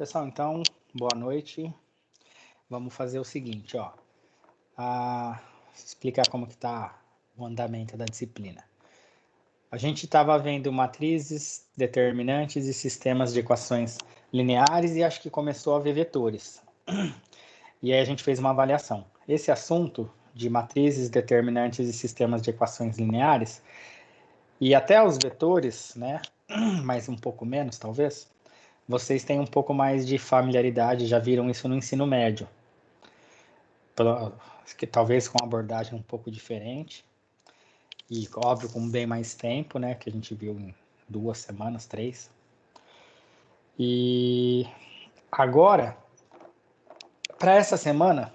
Pessoal, então, boa noite. Vamos fazer o seguinte, ó. Explicar como que está o andamento da disciplina. A gente estava vendo matrizes, determinantes e sistemas de equações lineares e acho que começou a ver vetores. E aí a gente fez uma avaliação. Esse assunto de matrizes, determinantes e sistemas de equações lineares e até os vetores, né, mas um pouco menos talvez, vocês têm um pouco mais de familiaridade, já viram isso no ensino médio. Que talvez com uma abordagem um pouco diferente e, óbvio, com bem mais tempo, né, que a gente viu em 2 semanas, 3. E agora, para essa semana,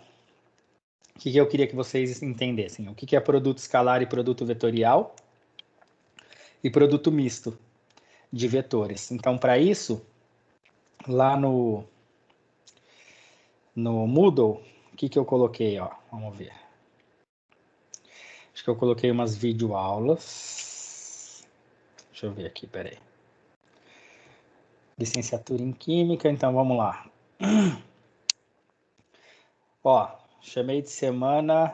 o que eu queria que vocês entendessem? O que é produto escalar e produto vetorial e produto misto de vetores. Então, para isso, lá no Moodle, o que eu coloquei? Ó, vamos ver. Acho que eu coloquei umas videoaulas. Deixa eu ver aqui, peraí. Licenciatura em Química, então vamos lá. Ó, chamei de semana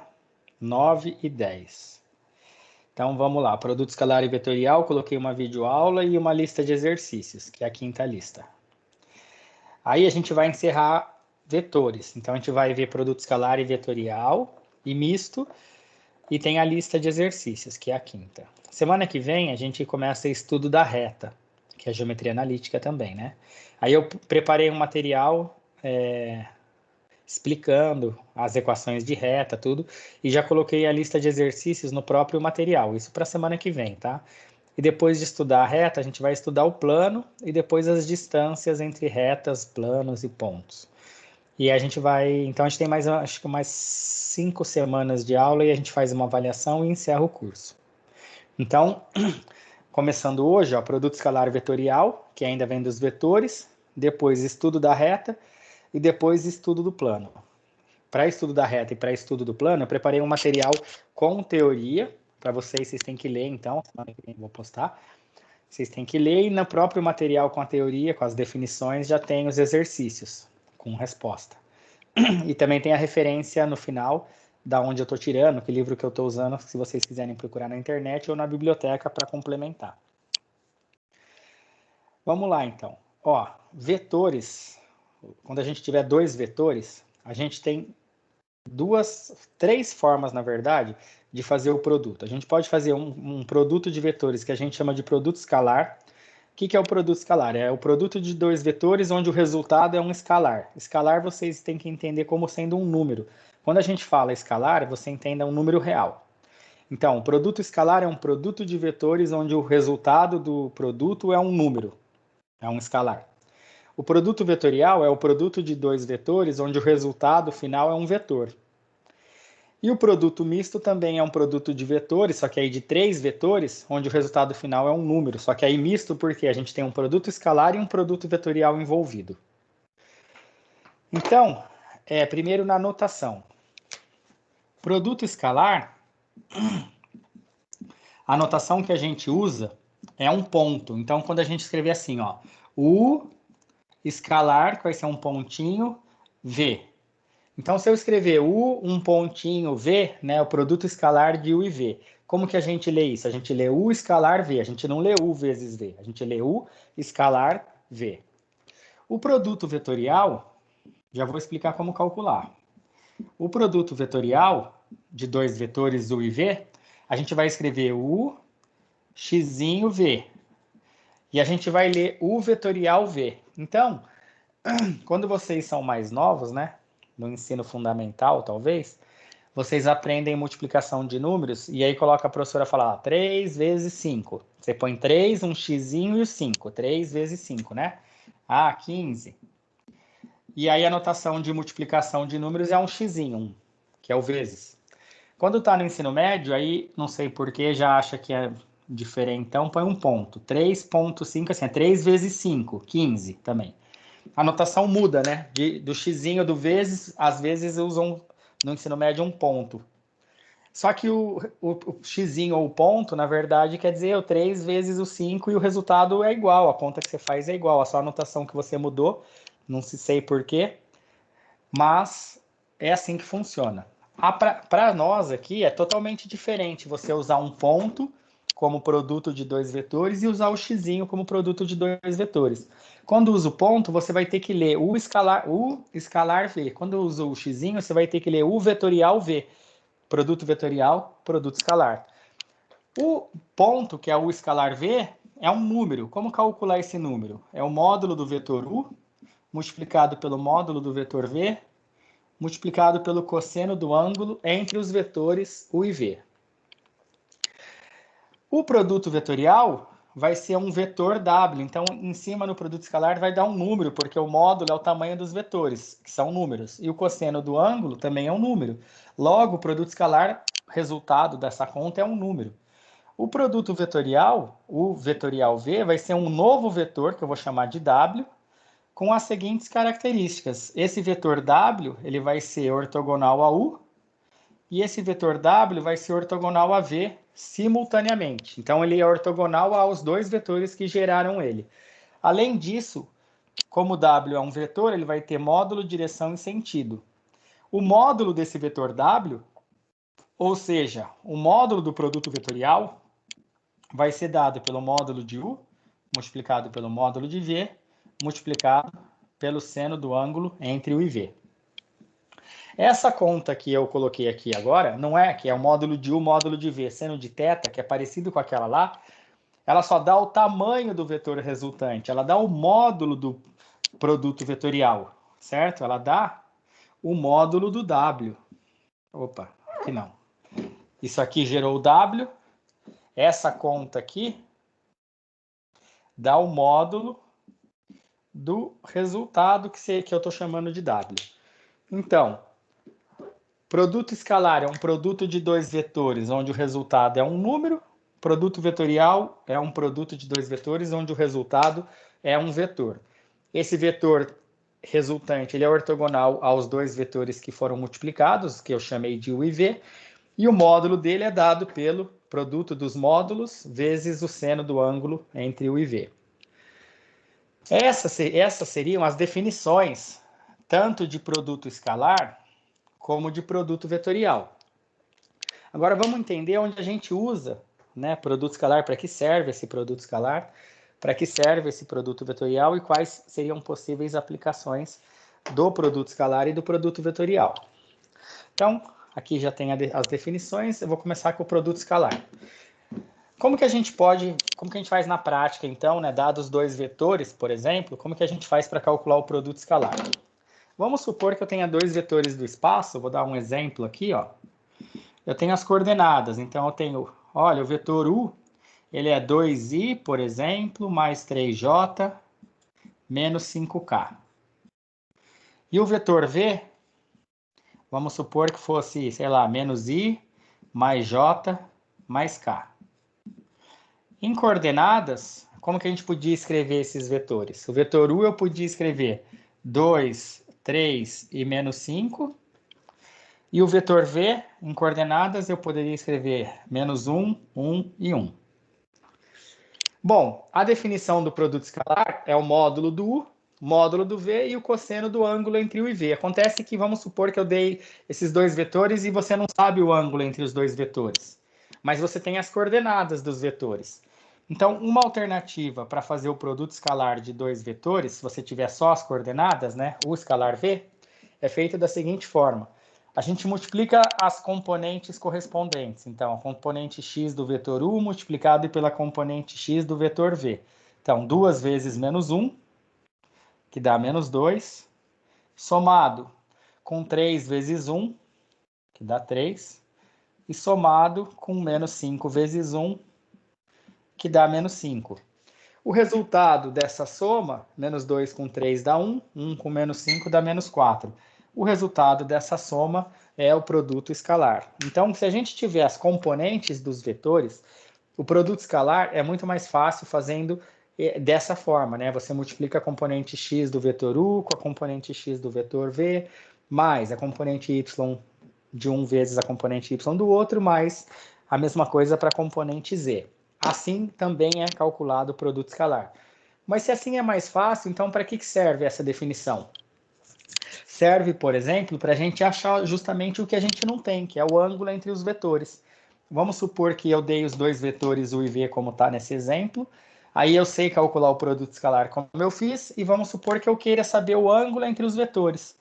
9 e 10. Então vamos lá, produto escalar e vetorial, coloquei uma videoaula e uma lista de exercícios, que é a quinta lista. Aí a gente vai encerrar vetores, então a gente vai ver produto escalar e vetorial e misto, e tem a lista de exercícios, que é a quinta. Semana que vem a gente começa o estudo da reta, que é geometria analítica também, né? Aí eu preparei um material explicando as equações de reta, tudo, e já coloquei a lista de exercícios no próprio material, isso para a semana que vem, tá? E depois de estudar a reta, a gente vai estudar o plano e depois as distâncias entre retas, planos e pontos. E a gente vai, então a gente tem mais, acho que mais 5 semanas de aula e a gente faz uma avaliação e encerra o curso. Então, começando hoje, ó, produto escalar vetorial, que ainda vem dos vetores, depois estudo da reta e depois estudo do plano. Para estudo da reta e para estudo do plano, eu preparei um material com teoria, para vocês têm que ler, então, semana que vem eu vou postar. Vocês têm que ler e no próprio material com a teoria, com as definições, já tem os exercícios com resposta. E também tem a referência no final da onde eu estou tirando, que livro que eu estou usando, se vocês quiserem procurar na internet ou na biblioteca para complementar. Vamos lá, então. Ó, vetores. Quando a gente tiver 2 vetores, a gente tem 3 formas, na verdade, de fazer o produto. A gente pode fazer um produto de vetores que a gente chama de produto escalar. O que é o produto escalar? É o produto de 2 vetores onde o resultado é um escalar. Escalar vocês têm que entender como sendo um número. Quando a gente fala escalar, você entenda um número real. Então, o produto escalar é um produto de vetores onde o resultado do produto é um número, é um escalar. O produto vetorial é o produto de 2 vetores onde o resultado final é um vetor. E o produto misto também é um produto de vetores, só que aí de 3 vetores, onde o resultado final é um número. Só que aí misto porque a gente tem um produto escalar e um produto vetorial envolvido. Então, primeiro na notação. Produto escalar, a notação que a gente usa é um ponto. Então, quando a gente escrever assim, ó, U escalar, que vai ser um pontinho, V. Então, se eu escrever U, um pontinho, V, né, o produto escalar de U e V. Como que a gente lê isso? A gente lê U escalar V, a gente não lê U vezes V, a gente lê U escalar V. O produto vetorial, já vou explicar como calcular. O produto vetorial de 2 vetores U e V, a gente vai escrever U, xzinho, V. E a gente vai ler U vetorial V. Então, quando vocês são mais novos, né, no ensino fundamental, talvez, vocês aprendem multiplicação de números e aí coloca a professora falar 3 vezes 5. Você põe 3, um xzinho e o 5. 3 vezes 5, né? 15. E aí a notação de multiplicação de números é um xzinho, que é o vezes. Quando está no ensino médio, aí não sei porquê, já acha que é diferente, então põe um ponto. 3,5, assim, é 3 vezes 5, 15 também. A notação muda, né? Do xzinho, do vezes, às vezes usam no ensino médio um ponto. Só que o xzinho ou o ponto, na verdade, quer dizer o 3 vezes o 5 e o resultado é igual, a conta que você faz é igual, a só anotação que você mudou não se sei porquê, mas é assim que funciona. Para nós aqui é totalmente diferente você usar um ponto como produto de dois vetores e usar o xzinho como produto de dois vetores. Quando usa o ponto, você vai ter que ler o escalar V. Quando usa o xzinho, você vai ter que ler o vetorial V. Produto vetorial, produto escalar. O ponto, que é o escalar V, é um número. Como calcular esse número? É o módulo do vetor U multiplicado pelo módulo do vetor V multiplicado pelo cosseno do ângulo entre os vetores U e V. O produto vetorial vai ser um vetor W, então em cima no produto escalar vai dar um número, porque o módulo é o tamanho dos vetores, que são números, e o cosseno do ângulo também é um número. Logo, o produto escalar, resultado dessa conta, é um número. O produto vetorial, o vetorial V, vai ser um novo vetor, que eu vou chamar de W, com as seguintes características. Esse vetor W ele vai ser ortogonal a U e esse vetor W vai ser ortogonal a V simultaneamente. Então, ele é ortogonal aos dois vetores que geraram ele. Além disso, como W é um vetor, ele vai ter módulo, direção e sentido. O módulo desse vetor W, ou seja, o módulo do produto vetorial, vai ser dado pelo módulo de U multiplicado pelo módulo de V multiplicado pelo seno do ângulo entre U e V. Essa conta que eu coloquei aqui agora, não é que é o módulo de U, módulo de V, seno de θ, que é parecido com aquela lá, ela só dá o tamanho do vetor resultante, ela dá o módulo do produto vetorial, certo? Ela dá o módulo do W. Opa, aqui não. Isso aqui gerou o W, essa conta aqui dá o módulo do resultado que eu estou chamando de W. Então, produto escalar é um produto de dois vetores, onde o resultado é um número. Produto vetorial é um produto de dois vetores, onde o resultado é um vetor. Esse vetor resultante ele é ortogonal aos dois vetores que foram multiplicados, que eu chamei de U e V, e o módulo dele é dado pelo produto dos módulos vezes o seno do ângulo entre U e V. Essas seriam as definições tanto de produto escalar como de produto vetorial. Agora vamos entender onde a gente usa, né, produto escalar, para que serve esse produto escalar, para que serve esse produto vetorial e quais seriam possíveis aplicações do produto escalar e do produto vetorial. Então, aqui já tem as definições, eu vou começar com o produto escalar. Como que a gente faz na prática, então, né, dados dois vetores, por exemplo, como que a gente faz para calcular o produto escalar? Vamos supor que eu tenha dois vetores do espaço, vou dar um exemplo aqui, ó. Eu tenho as coordenadas, então eu tenho, olha, o vetor U, ele é 2i, por exemplo, mais 3j, menos 5k. E o vetor V, vamos supor que fosse, sei lá, menos i, mais j, mais k. Em coordenadas, como que a gente podia escrever esses vetores? O vetor U eu podia escrever 2, 3 e menos 5. E o vetor V, em coordenadas, eu poderia escrever menos 1, 1 e 1. Bom, a definição do produto escalar é o módulo do U, módulo do V e o cosseno do ângulo entre U e V. Acontece que, vamos supor que eu dei esses dois vetores e você não sabe o ângulo entre os dois vetores, mas você tem as coordenadas dos vetores. Então, uma alternativa para fazer o produto escalar de dois vetores, se você tiver só as coordenadas, né, U escalar V, é feita da seguinte forma. A gente multiplica as componentes correspondentes. Então, a componente x do vetor U multiplicado pela componente x do vetor V. Então, 2 vezes menos 1, que dá menos 2, somado com 3 vezes 1, que dá 3, e somado com menos 5 vezes 1, que dá menos 5. O resultado dessa soma, menos 2 com 3 dá 1, 1 com menos 5 dá menos 4. O resultado dessa soma é o produto escalar. Então, se a gente tiver as componentes dos vetores, o produto escalar é muito mais fácil fazendo dessa forma, né? Você multiplica a componente x do vetor U com a componente x do vetor V, mais a componente y de um vezes a componente y do outro, mais a mesma coisa para a componente z. Assim também é calculado o produto escalar. Mas se assim é mais fácil, então para que serve essa definição? Serve, por exemplo, para a gente achar justamente o que a gente não tem, que é o ângulo entre os vetores. Vamos supor que eu dei os dois vetores u e v como está nesse exemplo. Aí eu sei calcular o produto escalar como eu fiz, e vamos supor que eu queira saber o ângulo entre os vetores.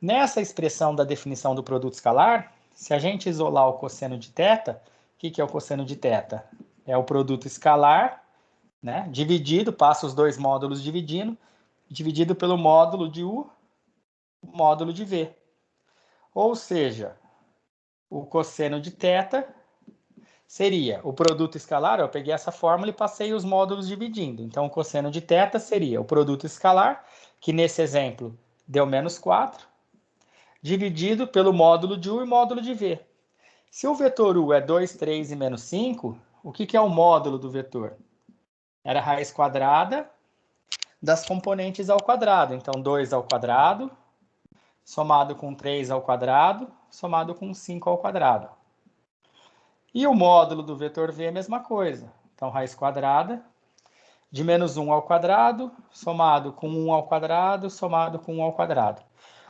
Nessa expressão da definição do produto escalar, se a gente isolar o cosseno de θ, o que é o cosseno de θ? É o produto escalar, né, dividido, passa os dois módulos dividido pelo módulo de u, módulo de v. Ou seja, o cosseno de θ seria o produto escalar, eu peguei essa fórmula e passei os módulos dividindo. Então, o cosseno de θ seria o produto escalar, que nesse exemplo deu menos 4, dividido pelo módulo de u e módulo de v. Se o vetor u é 2, 3 e menos 5, o que é o módulo do vetor? Era a raiz quadrada das componentes ao quadrado. Então, 2 ao quadrado, somado com 3 ao quadrado, somado com 5 ao quadrado. E o módulo do vetor v é a mesma coisa. Então, raiz quadrada de menos 1 ao quadrado, somado com 1 ao quadrado, somado com 1 ao quadrado.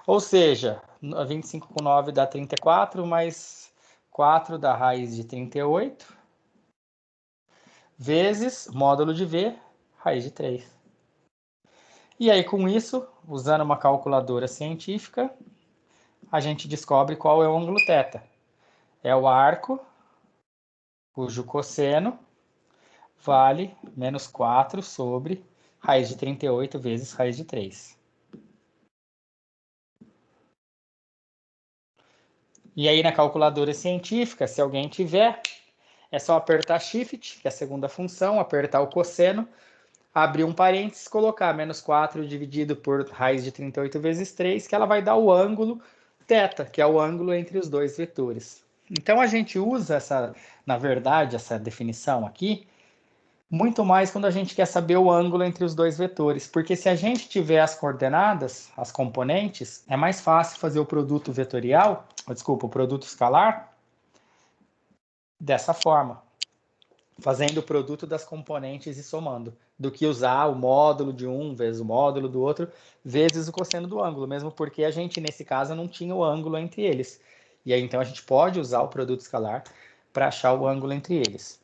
Ou seja, 25 com 9 dá 34, mais 4 dá raiz de 38, vezes módulo de v, raiz de 3. E aí, com isso, usando uma calculadora científica, a gente descobre qual é o ângulo θ. É o arco cujo cosseno vale menos 4 sobre raiz de 38 vezes raiz de 3. E aí, na calculadora científica, se alguém tiver, é só apertar Shift, que é a segunda função, apertar o cosseno, abrir um parênteses, colocar menos 4 dividido por raiz de 38 vezes 3, que ela vai dar o ângulo θ, que é o ângulo entre os dois vetores. Então, a gente usa na verdade, essa definição aqui, muito mais quando a gente quer saber o ângulo entre os dois vetores, porque se a gente tiver as coordenadas, as componentes, é mais fácil fazer o produto vetorial, o produto escalar, dessa forma, fazendo o produto das componentes e somando, do que usar o módulo de um vezes o módulo do outro, vezes o cosseno do ângulo, mesmo porque a gente, nesse caso, não tinha o ângulo entre eles. E aí, então, a gente pode usar o produto escalar para achar o ângulo entre eles.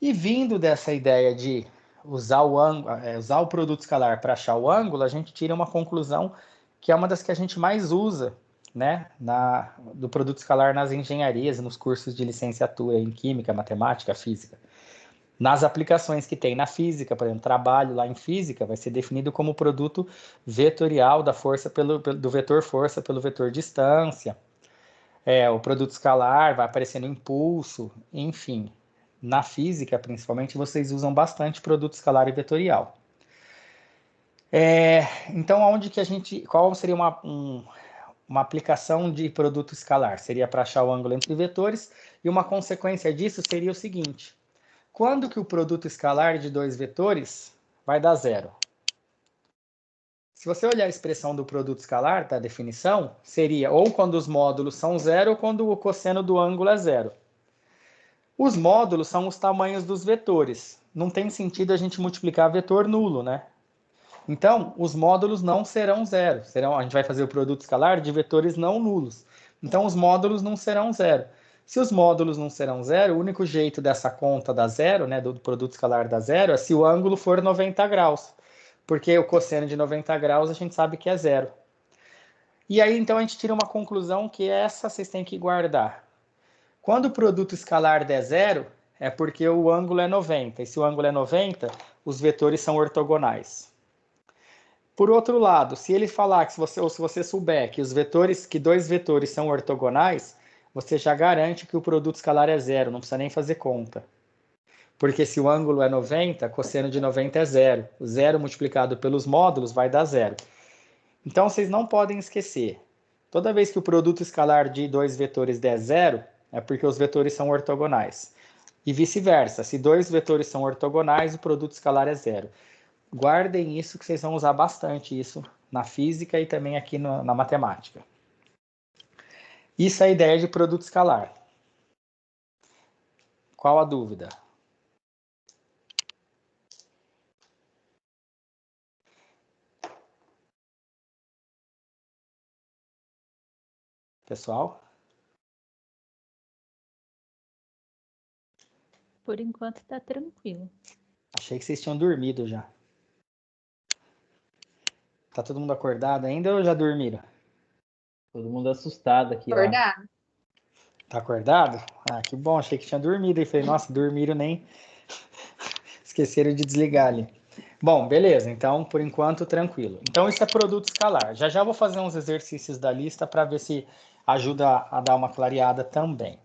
E vindo dessa ideia de usar o produto escalar para achar o ângulo, a gente tira uma conclusão que é uma das que a gente mais usa, né, do produto escalar nas engenharias, nos cursos de licenciatura em Química, Matemática, Física. Nas aplicações que tem na física, por exemplo, trabalho lá em física, vai ser definido como produto vetorial da força do vetor força pelo vetor distância. O produto escalar vai aparecer no impulso, enfim. Na física, principalmente, vocês usam bastante produto escalar e vetorial. Então, qual seria uma aplicação de produto escalar? Seria para achar o ângulo entre vetores, e uma consequência disso seria o seguinte: quando que o produto escalar de dois vetores vai dar zero? Se você olhar a expressão do produto escalar, da definição, seria ou quando os módulos são zero ou quando o cosseno do ângulo é zero. Os módulos são os tamanhos dos vetores. Não tem sentido a gente multiplicar vetor nulo, né? Então, os módulos não serão zero. A gente vai fazer o produto escalar de vetores não nulos. Então, os módulos não serão zero. Se os módulos não serão zero, o único jeito dessa conta dar zero, né, do produto escalar dar zero, é se o ângulo for 90 graus. Porque o cosseno de 90 graus a gente sabe que é zero. E aí, então, a gente tira uma conclusão que essa vocês têm que guardar. Quando o produto escalar der zero, é porque o ângulo é 90. E se o ângulo é 90, os vetores são ortogonais. Por outro lado, se ele falar se você souber que dois vetores são ortogonais, você já garante que o produto escalar é zero, não precisa nem fazer conta. Porque se o ângulo é 90, cosseno de 90 é zero. O zero multiplicado pelos módulos vai dar zero. Então, vocês não podem esquecer. Toda vez que o produto escalar de dois vetores der zero, é porque os vetores são ortogonais. E vice-versa. Se dois vetores são ortogonais, o produto escalar é zero. Guardem isso, que vocês vão usar bastante isso na física e também aqui na matemática. Isso é a ideia de produto escalar. Qual a dúvida? pessoal? Por enquanto tá tranquilo. Achei que vocês tinham dormido já. Tá todo mundo acordado ainda ou já dormiram? Todo mundo assustado aqui, ó. Acordado. Tá acordado? Ah, que bom, achei que tinha dormido. E falei, nossa, dormiram nem... Esqueceram de desligar ali. Bom, beleza, então, por enquanto, tranquilo. Então, isso é produto escalar. Já já vou fazer uns exercícios da lista para ver se ajuda a dar uma clareada também.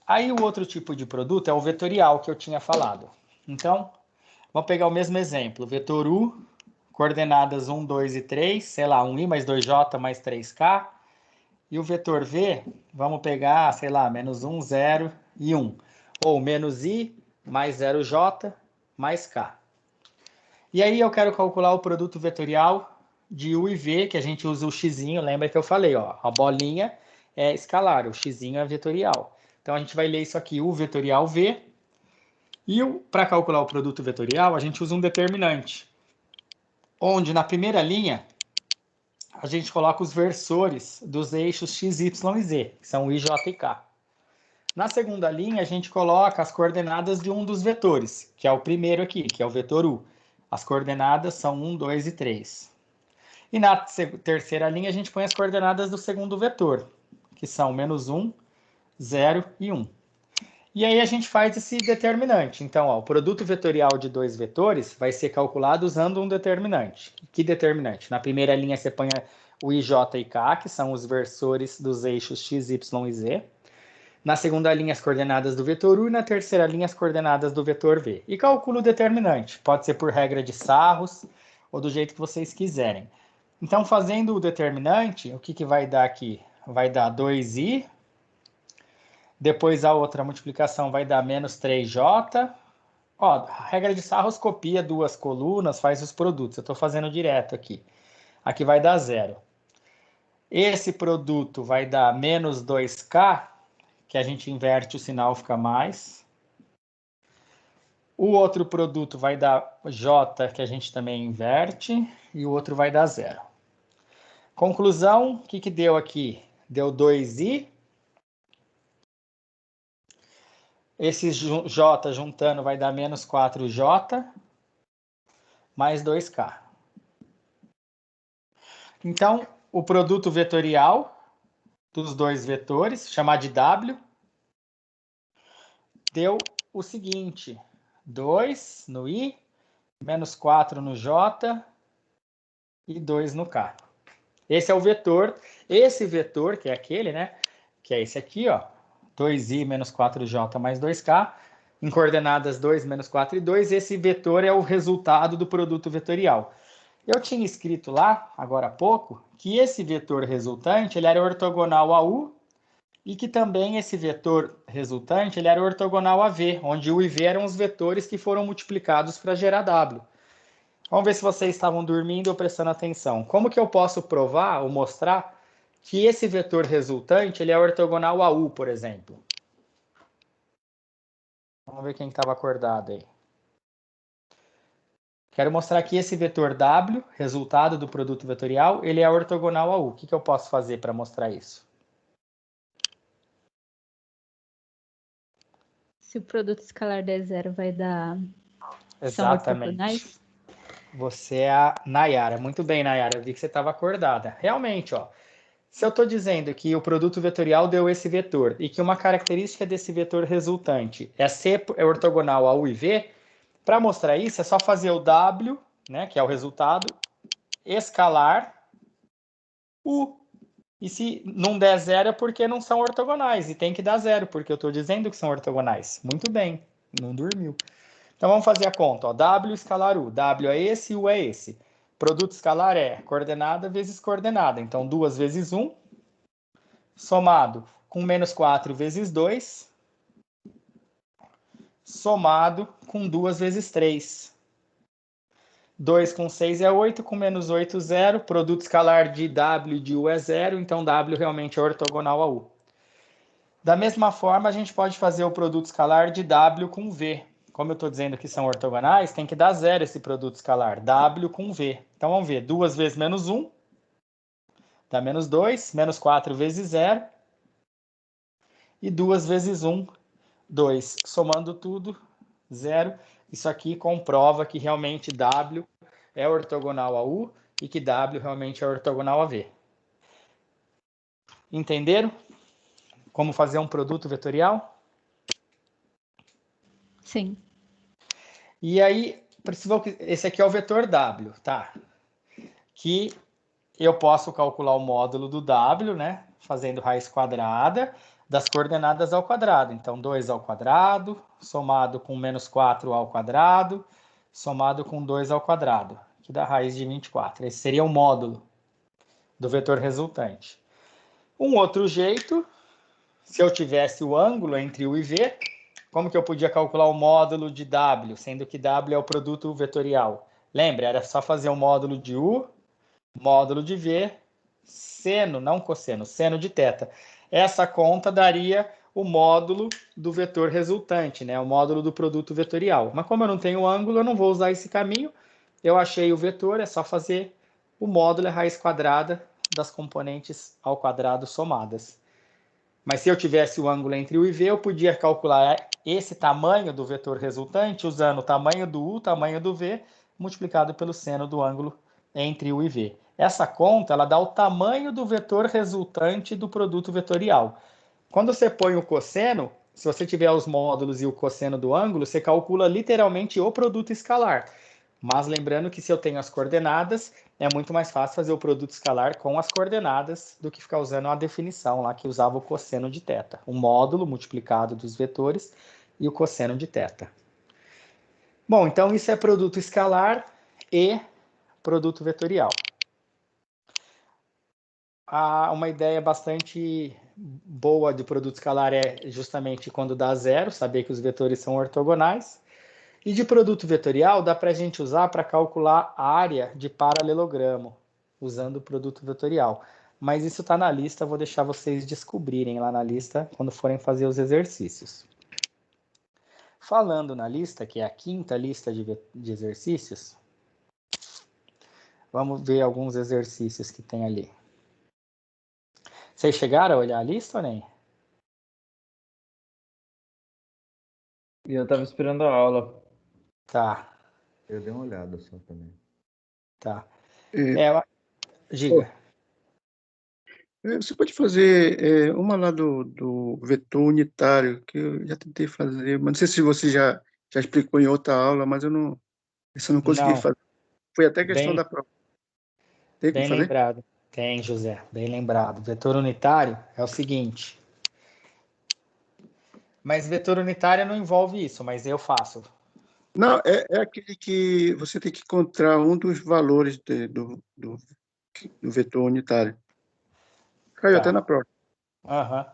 Aí, o outro tipo de produto é o vetorial que eu tinha falado. Então, vamos pegar o mesmo exemplo. Vetor U, coordenadas 1, 2 e 3, sei lá, 1i mais 2j mais 3k. E o vetor V, vamos pegar, sei lá, menos 1, 0 e 1. Ou menos i mais 0j mais k. E aí eu quero calcular o produto vetorial de u e v, que a gente usa o xzinho, lembra que eu falei, ó, a bolinha é escalar, o xzinho é vetorial. Então a gente vai ler isso aqui, u vetorial v, e para calcular o produto vetorial a gente usa um determinante, onde na primeira linha a gente coloca os versores dos eixos x, y e z, que são i, j e k. Na segunda linha, a gente coloca as coordenadas de um dos vetores, que é o primeiro aqui, que é o vetor u. As coordenadas são 1, 2 e 3. E na terceira linha, a gente põe as coordenadas do segundo vetor, que são menos 1, 0 e 1. E aí a gente faz esse determinante. Então, ó, o produto vetorial de dois vetores vai ser calculado usando um determinante. Que determinante? Na primeira linha, você põe o i, j e k, que são os versores dos eixos x, y e z. Na segunda linha, as coordenadas do vetor U e na terceira linha, as coordenadas do vetor V. E calculo o determinante. Pode ser por regra de Sarros ou do jeito que vocês quiserem. Então, fazendo o determinante, o que vai dar aqui? Vai dar 2i. Depois a outra multiplicação vai dar menos 3j. Ó, a regra de Sarros copia duas colunas, faz os produtos. Eu estou fazendo direto aqui. Aqui vai dar 0. Esse produto vai dar menos 2k, que a gente inverte o sinal, fica mais. O outro produto vai dar J, que a gente também inverte, e o outro vai dar 0. Conclusão, o que deu aqui? Deu 2i. Esse J juntando vai dar menos 4j, mais 2k. Então, o produto vetorial dos dois vetores, chamar de W, deu o seguinte: 2 no I, menos 4 no J e 2 no K. Esse é o vetor. Esse vetor, que é aquele, né? Que é esse aqui, ó. 2i menos 4j mais 2k, em coordenadas 2, menos 4 e 2. Esse vetor é o resultado do produto vetorial. Eu tinha escrito lá, agora há pouco, que esse vetor resultante ele era ortogonal a U e que também esse vetor resultante ele era ortogonal a V, onde U e V eram os vetores que foram multiplicados para gerar W. Vamos ver se vocês estavam dormindo ou prestando atenção. Como que eu posso provar ou mostrar que esse vetor resultante ele é ortogonal a U, por exemplo? Vamos ver quem estava acordado aí. Quero mostrar que esse vetor W, resultado do produto vetorial, ele é ortogonal a U. O que eu posso fazer para mostrar isso? Se o produto escalar der 0, vai dar... São Exatamente. ortogonais? Você é a Nayara. Muito bem, Nayara. Eu vi que você estava acordada. Realmente, ó. Se eu estou dizendo que o produto vetorial deu esse vetor e que uma característica desse vetor resultante é ser ortogonal a U e V, para mostrar isso é só fazer o W, né, que é o resultado, escalar U. E se não der 0 é porque não são ortogonais. E tem que dar 0, porque eu estou dizendo que são ortogonais. Muito bem, não dormiu. Então vamos fazer a conta. Ó. W escalar U. W é esse e U é esse. Produto escalar é coordenada vezes coordenada. Então 2 vezes 1, somado com menos 4 vezes 2, somado com 2 vezes 3. 2 com 6 é 8, com menos 8, 0. Produto escalar de W e de U é 0, então W realmente é ortogonal a U. Da mesma forma, a gente pode fazer o produto escalar de W com V. Como eu estou dizendo que são ortogonais, tem que dar 0 esse produto escalar, W com V. Então vamos ver, 2 vezes menos 1, dá menos 2, menos 4 vezes 0, e 2 vezes 1, 2. Somando tudo, 0. Isso aqui comprova que realmente W é ortogonal a U e que W realmente é ortogonal a V. Entenderam como fazer um produto vetorial? Sim. E aí, esse aqui é o vetor W, tá? Que eu posso calcular o módulo do W, né? Fazendo raiz quadrada das coordenadas ao quadrado. Então, 2 ao quadrado, somado com menos 4 ao quadrado, somado com 2 ao quadrado, que dá raiz de 24. Esse seria o módulo do vetor resultante. Um outro jeito, se eu tivesse o ângulo entre U e V, como que eu podia calcular o módulo de W, sendo que W é o produto vetorial? Lembra, era só fazer o módulo de U, módulo de V, seno, não cosseno, seno de θ. Essa conta daria o módulo do vetor resultante, né? O módulo do produto vetorial. Mas como eu não tenho ângulo, eu não vou usar esse caminho. Eu achei o vetor, é só fazer o módulo, é raiz quadrada das componentes ao quadrado somadas. Mas se eu tivesse o ângulo entre U e V, eu podia calcular esse tamanho do vetor resultante usando o tamanho do U, tamanho do V, multiplicado pelo seno do ângulo entre U e V. Essa conta, ela dá o tamanho do vetor resultante do produto vetorial. Quando você põe o cosseno, se você tiver os módulos e o cosseno do ângulo, você calcula literalmente o produto escalar. Mas lembrando que se eu tenho as coordenadas, é muito mais fácil fazer o produto escalar com as coordenadas do que ficar usando a definição lá que usava o cosseno de θ. O módulo multiplicado dos vetores e o cosseno de θ. Bom, então isso é produto escalar e produto vetorial. Uma ideia bastante boa de produto escalar é justamente quando dá zero, saber que os vetores são ortogonais. E de produto vetorial dá para a gente usar para calcular a área de paralelogramo, usando o produto vetorial. Mas isso está na lista, vou deixar vocês descobrirem lá na lista quando forem fazer os exercícios. Falando na lista, que é a quinta lista de exercícios, vamos ver alguns exercícios que tem ali. Vocês chegaram a olhar a lista ou nem? E eu tava esperando a aula. Tá, Eu dei uma olhada só também. tá. É, Diga. Você pode fazer uma lá do vetor unitário, que eu já tentei fazer, mas não sei se você já explicou em outra aula, mas eu não consegui Não, fazer. Foi até questão bem, da prova. Tem como bem fazer? lembrado. Tem, José, bem lembrado. Vetor unitário é o seguinte. Mas vetor unitário não envolve isso, mas eu faço. Não, é aquele que você tem que encontrar um dos valores do vetor unitário. Caiu até Tá. na prova. Aham.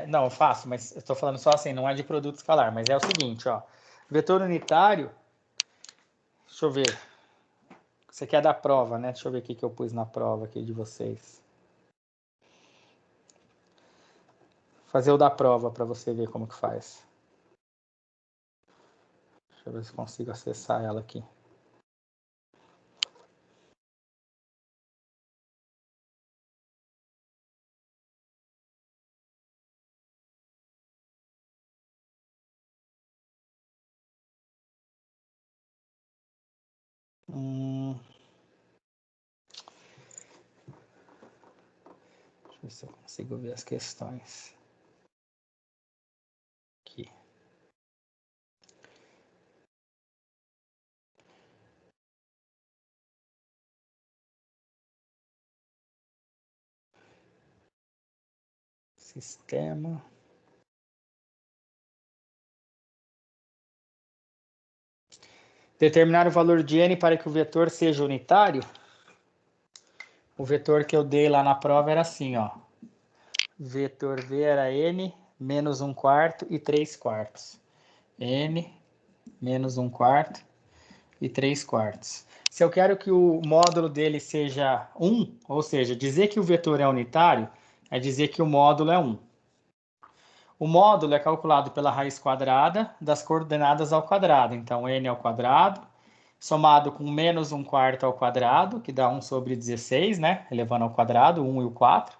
Não, eu faço, mas eu estou falando só assim, não é de produto escalar, mas é o seguinte, ó. Vetor unitário, deixa eu ver. Você quer da prova, né? Deixa eu ver o que eu pus na prova aqui de vocês. Fazer o da prova para você ver como que faz. Deixa eu ver se consigo acessar ela aqui. Deixa eu ver se eu consigo ver as questões. Aqui. Sistema. Determinar o valor de n para que o vetor seja unitário. O vetor que eu dei lá na prova era assim, ó. Vetor V era n menos 1/4 e 3/4. N menos 1/4 e 3/4. Se eu quero que o módulo dele seja 1, ou seja, dizer que o vetor é unitário, é dizer que o módulo é 1. O módulo é calculado pela raiz quadrada das coordenadas ao quadrado. Então, n ao quadrado somado com menos 1/4 ao quadrado, que dá 1 sobre 16, né? Elevando ao quadrado, 1 e o 4.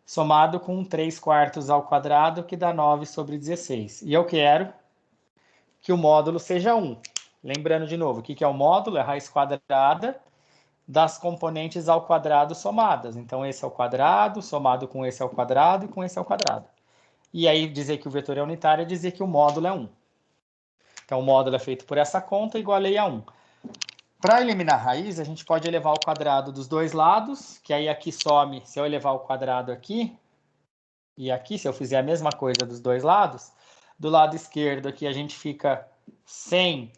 Somado com 3/4 ao quadrado, que dá 9 sobre 16. E eu quero que o módulo seja 1. Lembrando de novo, o que é o módulo? É a raiz quadrada das componentes ao quadrado somadas. Então, esse é o quadrado, somado com esse ao quadrado e com esse ao quadrado. E aí, dizer que o vetor é unitário é dizer que o módulo é 1. Então, o módulo é feito por essa conta, igualei a 1. Para eliminar a raiz, a gente pode elevar ao quadrado dos dois lados, que aí aqui some, se eu elevar ao quadrado aqui, e aqui, se eu fizer a mesma coisa dos dois lados, do lado esquerdo aqui a gente fica sem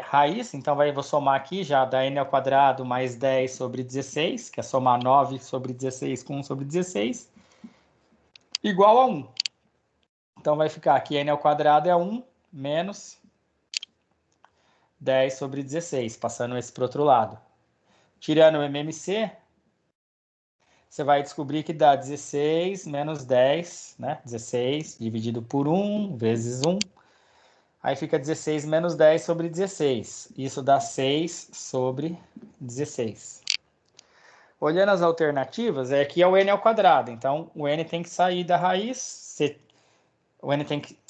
raiz, então vou somar aqui, já dá n ao quadrado mais 10 sobre 16, que é somar 9 sobre 16 com 1 sobre 16, igual a 1. Então vai ficar aqui n ao quadrado é 1 menos 10 sobre 16, passando esse para o outro lado. Tirando o MMC, você vai descobrir que dá 16 menos 10, né? 16 dividido por 1 vezes 1. Aí fica 16 menos 10 sobre 16. Isso dá 6 sobre 16. Olhando as alternativas, aqui é o n ao quadrado. Então, o n tem que sair da raiz.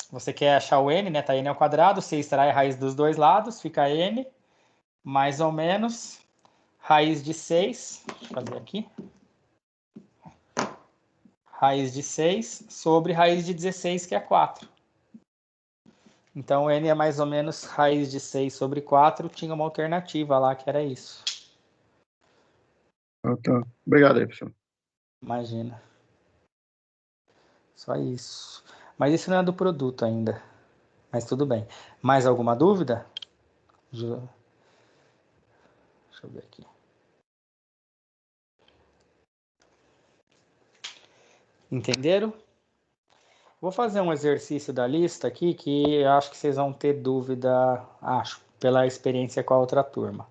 Você quer achar o n, né? Tá n ao quadrado. Você extrai a raiz dos dois lados. Fica n mais ou menos raiz de 6. Deixa eu fazer aqui. Raiz de 6 sobre raiz de 16, que é 4. Então, n é mais ou menos raiz de 6 sobre 4. Tinha uma alternativa lá que era isso. Tá. Obrigado aí, professor. Imagina. Só isso. Mas isso não é do produto ainda. Mas tudo bem. Mais alguma dúvida? Deixa eu ver aqui. Entenderam? Vou fazer um exercício da lista aqui que eu acho que vocês vão ter dúvida, pela experiência com a outra turma.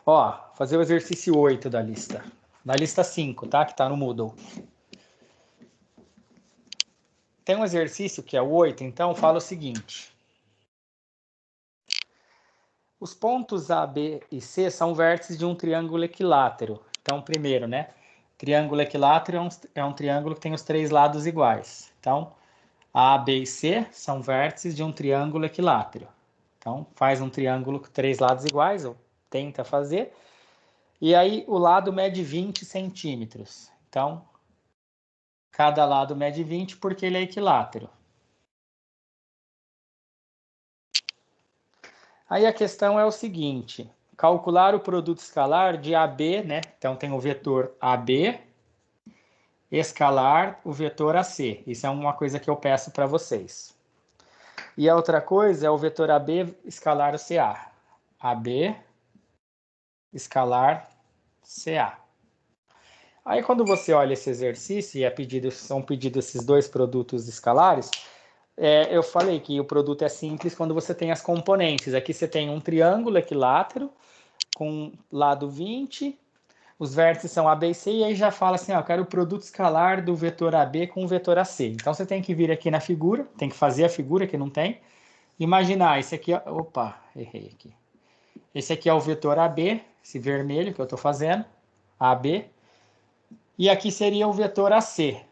Ó, fazer o exercício 8 da lista. Da lista 5, tá? Que tá no Moodle. Tem um exercício que é o 8, então fala o seguinte. Os pontos A, B e C são vértices de um triângulo equilátero. Então, primeiro, né? Triângulo equilátero é um triângulo que tem os três lados iguais. Então, A, B e C são vértices de um triângulo equilátero. Então, faz um triângulo com três lados iguais, ou tenta fazer. E aí, o lado mede 20 centímetros. Então, cada lado mede 20 porque ele é equilátero. Aí a questão é o seguinte, calcular o produto escalar de AB, né? Então tem o vetor AB, escalar o vetor AC. Isso é uma coisa que eu peço para vocês. E a outra coisa é o vetor AB escalar o CA. AB escalar CA. Aí quando você olha esse exercício e são pedidos esses dois produtos escalares, eu falei que o produto é simples quando você tem as componentes. Aqui você tem um triângulo equilátero com lado 20, os vértices são AB e C, e aí já fala assim, eu quero o produto escalar do vetor AB com o vetor AC. Então você tem que vir aqui na figura, tem que fazer a figura que não tem, imaginar, esse aqui, opa, errei aqui. Esse aqui é o vetor AB, esse vermelho que eu estou fazendo, AB, e aqui seria o vetor AC.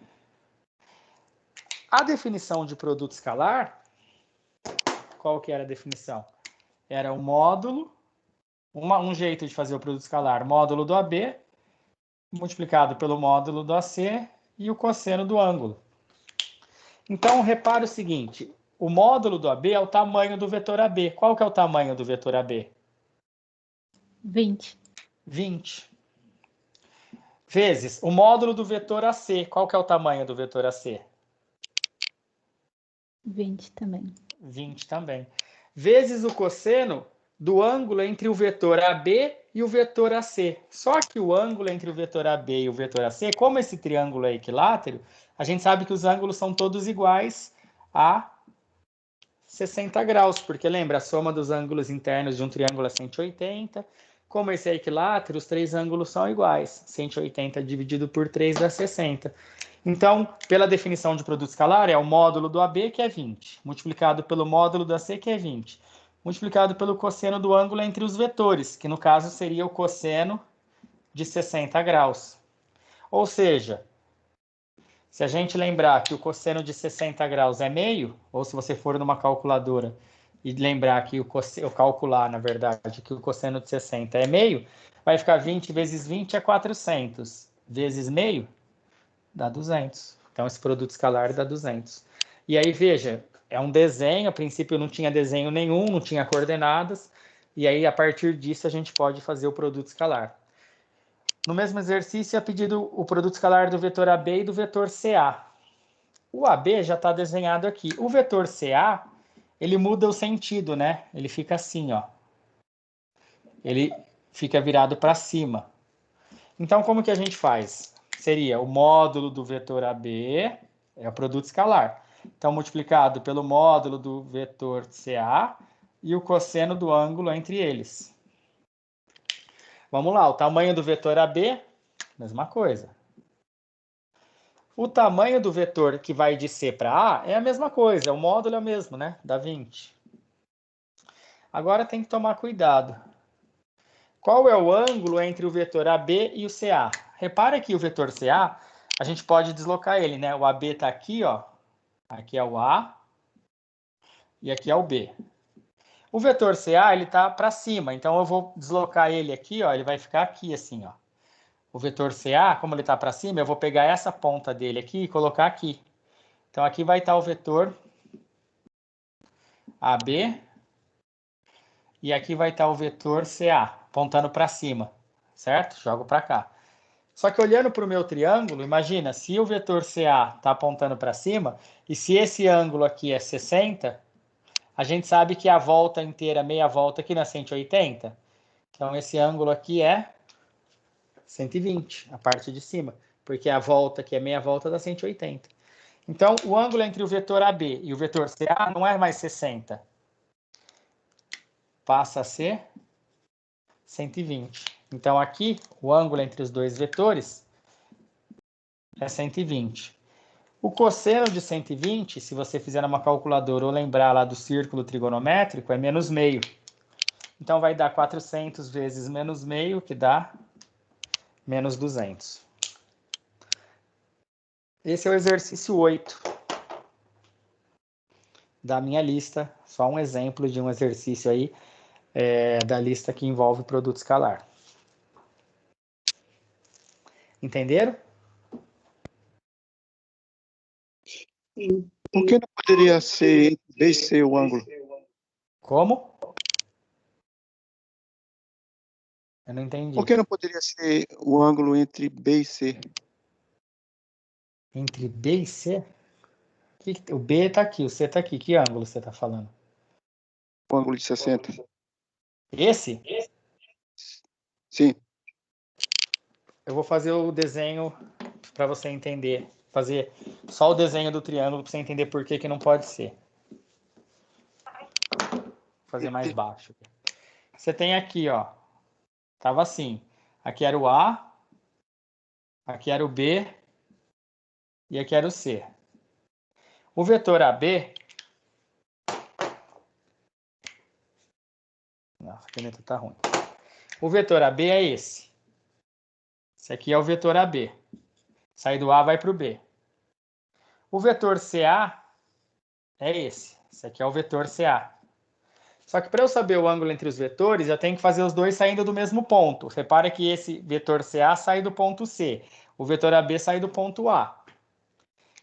A definição de produto escalar, qual que era a definição? Era o módulo, um jeito de fazer o produto escalar, módulo do AB, multiplicado pelo módulo do AC e o cosseno do ângulo. Então, repare o seguinte, o módulo do AB é o tamanho do vetor AB. Qual que é o tamanho do vetor AB? 20. 20. Vezes o módulo do vetor AC. Qual que é o tamanho do vetor AC? 20 também. 20 também. Vezes o cosseno do ângulo entre o vetor AB e o vetor AC. Só que o ângulo entre o vetor AB e o vetor AC, como esse triângulo é equilátero, a gente sabe que os ângulos são todos iguais a 60 graus, porque lembra, a soma dos ângulos internos de um triângulo é 180. Como esse é equilátero, os três ângulos são iguais. 180 dividido por 3 dá 60. Então, pela definição de produto escalar, é o módulo do AB, que é 20, multiplicado pelo módulo do AC, que é 20, multiplicado pelo cosseno do ângulo entre os vetores, que no caso seria o cosseno de 60 graus. Ou seja, se a gente lembrar que o cosseno de 60 graus é meio, ou se você for numa calculadora e lembrar que eu calcular, na verdade, que o cosseno de 60 é meio, vai ficar 20 vezes 20 é 400, vezes meio dá 200. Então, esse produto escalar dá 200. E aí, veja, é um desenho, a princípio não tinha desenho nenhum, não tinha coordenadas, e aí, a partir disso, a gente pode fazer o produto escalar. No mesmo exercício, é pedido o produto escalar do vetor AB e do vetor CA. O AB já está desenhado aqui. O vetor CA, ele muda o sentido, né? Ele fica assim, ó. Ele fica virado para cima. Então, como que a gente faz? Seria o módulo do vetor AB, é o produto escalar. Então, multiplicado pelo módulo do vetor CA e o cosseno do ângulo entre eles. Vamos lá, o tamanho do vetor AB, mesma coisa. O tamanho do vetor que vai de C para A é a mesma coisa, o módulo é o mesmo, né? Dá 20. Agora tem que tomar cuidado. Qual é o ângulo entre o vetor AB e o CA? Repara que o vetor CA, a gente pode deslocar ele, né? O AB está aqui, ó. Aqui é o A e aqui é o B. O vetor CA, ele está para cima, então eu vou deslocar ele aqui, ó. Ele vai ficar aqui assim, ó. O vetor CA, como ele está para cima, eu vou pegar essa ponta dele aqui e colocar aqui. Então, aqui vai estar o vetor AB e aqui vai estar o vetor CA, apontando para cima, certo? Jogo para cá. Só que olhando para o meu triângulo, imagina, se o vetor CA está apontando para cima, e se esse ângulo aqui é 60, a gente sabe que a volta inteira, meia volta aqui na 180. Então, esse ângulo aqui é 120, a parte de cima, porque a volta aqui é meia volta dá 180. Então, o ângulo entre o vetor AB e o vetor CA não é mais 60. Passa a ser 120. Então, aqui, o ângulo entre os dois vetores é 120. O cosseno de 120, se você fizer uma calculadora ou lembrar lá do círculo trigonométrico, é menos meio. Então, vai dar 400 vezes menos meio, que dá menos 200. Esse é o exercício 8 da minha lista. Só um exemplo de um exercício aí da lista que envolve produto escalar. Entenderam? Por que não poderia ser entre B e C o ângulo? Como? Eu não entendi. Por que não poderia ser o ângulo entre B e C? Entre B e C? O B está aqui, o C está aqui. Que ângulo você está falando? O ângulo de 60. Esse? Sim. Eu vou fazer o desenho para você entender. Fazer só o desenho do triângulo para você entender por que não pode ser. Vou fazer mais baixo. Você tem aqui, ó. Tava assim. Aqui era o A. Aqui era o B. E aqui era o C. O vetor AB... Nossa, a caneta tá ruim. O vetor AB é esse. Esse aqui é o vetor AB. Sai do A, vai para o B. O vetor CA é esse. Esse aqui é o vetor CA. Só que para eu saber o ângulo entre os vetores, eu tenho que fazer os dois saindo do mesmo ponto. Repara que esse vetor CA sai do ponto C. O vetor AB sai do ponto A.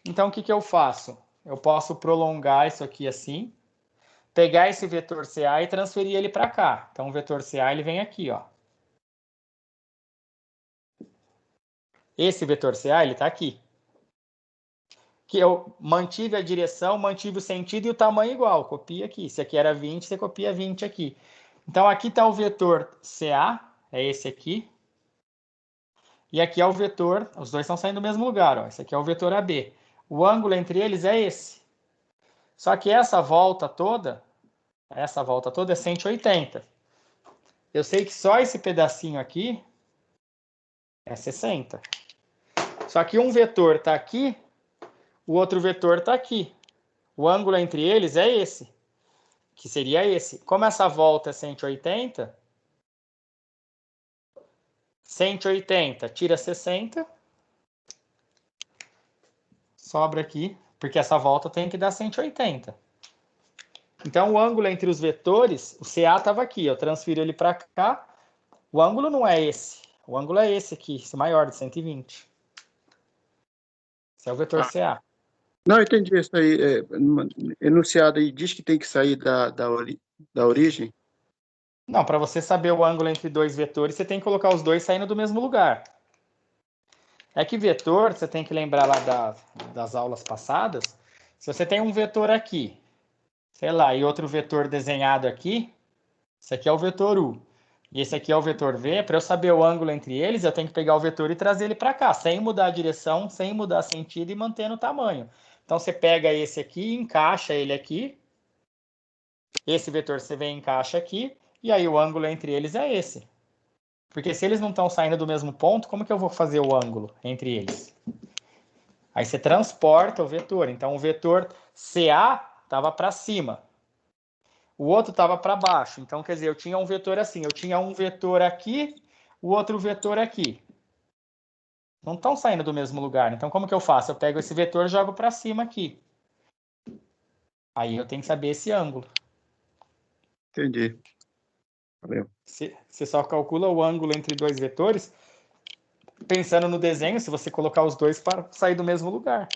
Então, o que eu faço? Eu posso prolongar isso aqui assim, pegar esse vetor CA e transferir ele para cá. Então, o vetor CA ele vem aqui, ó. Esse vetor CA ele está aqui. Que eu mantive a direção, mantive o sentido e o tamanho igual. Copia aqui. Se aqui era 20, você copia 20 aqui. Então, aqui está o vetor CA, é esse aqui. E aqui é o vetor, os dois estão saindo do mesmo lugar, ó. Esse aqui é o vetor AB. O ângulo entre eles é esse. Só que essa volta toda é 180. Eu sei que só esse pedacinho aqui é 60. Só que um vetor está aqui, o outro vetor está aqui. O ângulo entre eles é esse. que seria esse. Como essa volta é 180, 180 tira 60, sobra aqui, porque essa volta tem que dar 180. Então, o ângulo entre os vetores, o CA estava aqui, eu transfiro ele para cá, o ângulo não é esse, o ângulo é esse aqui, esse maior, de 120. Esse é o vetor CA. Não, entendi isso aí. Enunciado aí diz que tem que sair da origem. Não, para você saber o ângulo entre dois vetores, você tem que colocar os dois saindo do mesmo lugar. É que vetor, você tem que lembrar lá das aulas passadas, se você tem um vetor aqui, sei lá, e outro vetor desenhado aqui, esse aqui é o vetor U, e esse aqui é o vetor V, para eu saber o ângulo entre eles, eu tenho que pegar o vetor e trazer ele para cá, sem mudar a direção, sem mudar sentido e mantendo o tamanho. Então, você pega esse aqui, encaixa ele aqui, esse vetor você vem e encaixa aqui, e aí o ângulo entre eles é esse. Porque se eles não estão saindo do mesmo ponto, como que eu vou fazer o ângulo entre eles? Aí você transporta o vetor. Então, o vetor CA estava para cima. O outro estava para baixo. Então, quer dizer, eu tinha um vetor assim. Eu tinha um vetor aqui, o outro vetor aqui. Não estão saindo do mesmo lugar. Então, como que eu faço? Eu pego esse vetor e jogo para cima aqui. Aí eu tenho que saber esse ângulo. Entendi. Valeu. Você só calcula o ângulo entre dois vetores pensando no desenho, se você colocar os dois para sair do mesmo lugar,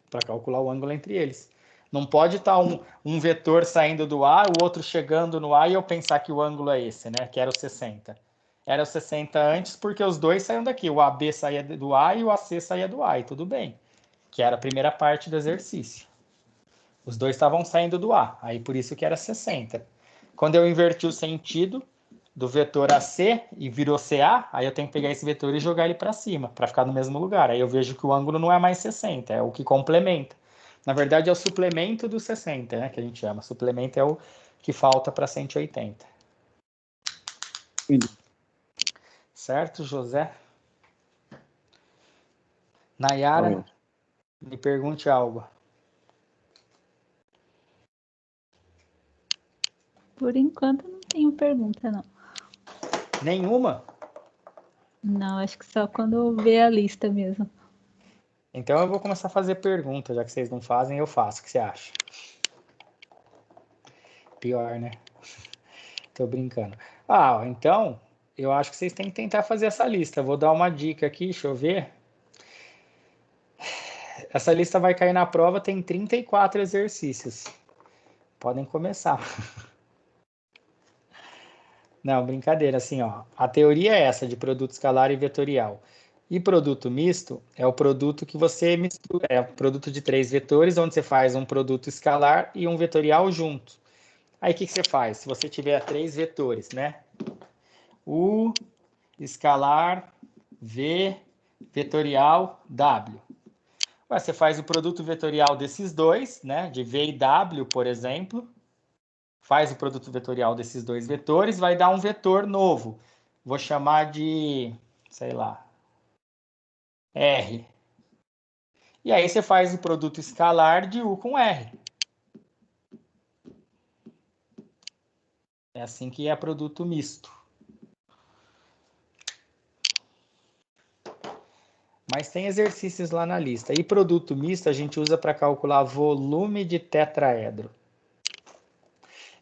para calcular o ângulo entre eles. Não pode estar um vetor saindo do A, o outro chegando no A e eu pensar que o ângulo é esse, né? Que era o 60. Era o 60 antes porque os dois saíam daqui. O AB saía do A e o AC saía do A, e tudo bem. Que era a primeira parte do exercício. Os dois estavam saindo do A, aí por isso que era 60. Quando eu inverti o sentido do vetor AC e virou CA, aí eu tenho que pegar esse vetor e jogar ele para cima, para ficar no mesmo lugar. Aí eu vejo que o ângulo não é mais 60, é o que complementa. Na verdade, é o suplemento do 60, né, que a gente chama. Suplemento é o que falta para 180. Entendi. Certo, José? Nayara, Valeu. me pergunte algo. Por enquanto não tenho pergunta, não. Nenhuma? Não, acho que só quando eu ver a lista mesmo. Então eu vou começar a fazer perguntas, já que vocês não fazem, eu faço. O que você acha? Pior, né? Tô brincando. Ah, então, eu acho que vocês têm que tentar fazer essa lista. Vou dar uma dica aqui, deixa eu ver. Essa lista vai cair na prova, tem 34 exercícios. Podem começar. Não, brincadeira, assim, ó. A teoria é essa, de produto escalar e vetorial. E produto misto é o produto que você mistura, é o produto de 3 vetores, onde você faz um produto escalar e um vetorial junto. Aí, o que você faz? Se você tiver 3 vetores, né? U, escalar, V, vetorial, W. Você faz o produto vetorial desses dois, né? De V e W, por exemplo. Faz o produto vetorial desses dois vetores, vai dar um vetor novo. Vou chamar de, sei lá, R. E aí você faz o produto escalar de U com R. É assim que é produto misto. Mas tem exercícios lá na lista. E produto misto a gente usa para calcular volume de tetraedro.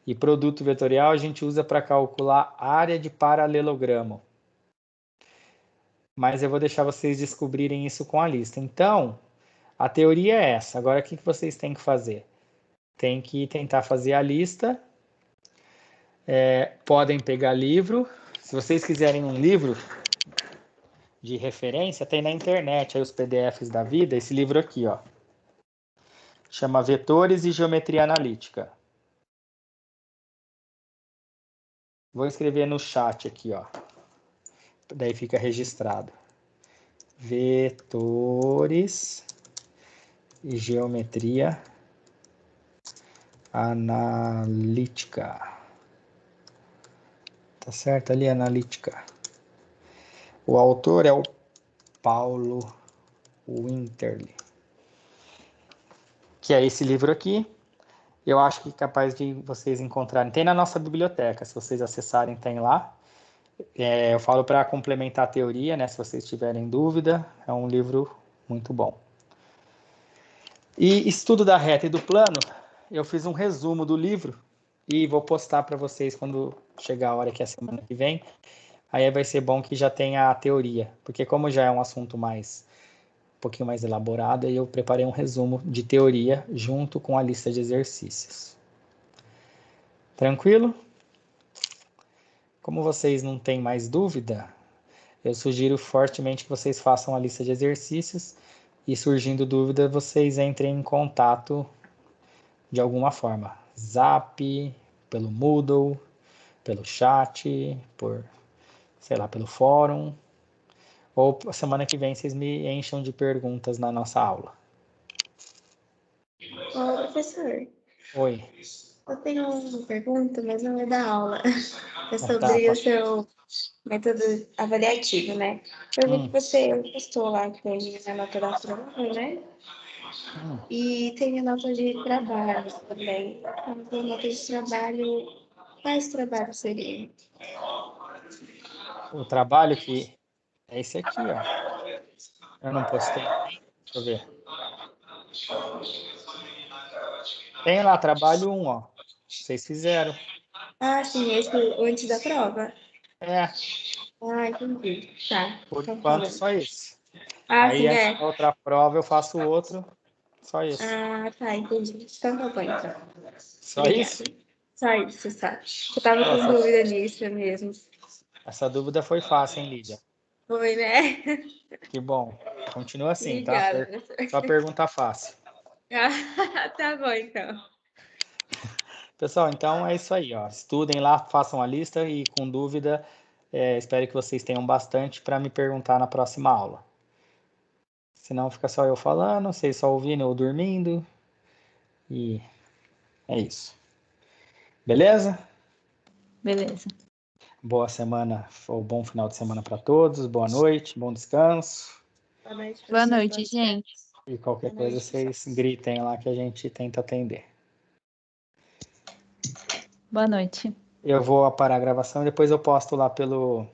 E produto vetorial a gente usa para calcular área de paralelogramo. Mas eu vou deixar vocês descobrirem isso com a lista. Então, a teoria é essa. Agora, o que vocês têm que fazer? Tem que tentar fazer a lista. Podem pegar livro. Se vocês quiserem um livro de referência, tem na internet aí os PDFs da vida. Esse livro aqui, ó. Chama Vetores e Geometria Analítica. Vou escrever no chat aqui, ó. Daí fica registrado. Vetores e Geometria Analítica. Tá certo ali, analítica. O autor é o Paulo Winterli. Que é esse livro aqui. Eu acho que é capaz de vocês encontrarem. Tem na nossa biblioteca, se vocês acessarem, tem lá. Eu falo para complementar a teoria, né? Se vocês tiverem dúvida, é um livro muito bom. E estudo da reta e do plano, eu fiz um resumo do livro e vou postar para vocês quando chegar a hora que é a semana que vem. Aí vai ser bom que já tenha a teoria, porque como já é um assunto um pouquinho mais elaborado, eu preparei um resumo de teoria junto com a lista de exercícios. Tranquilo? Como vocês não têm mais dúvida, eu sugiro fortemente que vocês façam a lista de exercícios e, surgindo dúvida, vocês entrem em contato de alguma forma. Zap, pelo Moodle, pelo chat, sei lá, pelo fórum. Ou semana que vem vocês me encham de perguntas na nossa aula. Ô, professor, Oi. eu tenho uma pergunta, mas não é da aula. É Tá, sobre o seu método avaliativo, né? Eu vi que você postou lá que tem a nota da prova, né? E tem a nota de trabalho também. Então, a nota de trabalho, quais trabalhos seriam? O trabalho que é esse aqui, ó. Eu não postei. Deixa eu ver. Tem lá, trabalho 1, ó. Vocês fizeram. Ah, sim, esse antes da prova. É, Ah, entendi. Tá. por Então, tá enquanto bom. só isso. Ah, Aí sim, antes é. da outra prova eu faço outro. Só isso. Ah, tá, entendi. Então tá bom, então. Só Obrigada. isso? Só isso, tá. Eu tava com Essa, dúvida nisso mesmo. essa dúvida foi fácil, hein, Lídia? Foi, né? Que bom. Continua assim, tá? Obrigada, professor. Só pergunta fácil. Ah, tá bom, então. Pessoal, então é isso aí, ó. Estudem lá, façam a lista e com dúvida, espero que vocês tenham bastante para me perguntar na próxima aula. Senão fica só eu falando, vocês só ouvindo ou dormindo. E é isso. Beleza? Beleza. Boa semana, ou bom final de semana para todos. Boa noite, bom descanso. Boa noite, Boa professor. noite, Bom descanso. gente. E qualquer Boa coisa noite. vocês gritem lá que a gente tenta atender. Boa noite. Eu vou parar a gravação e depois eu posto lá pelo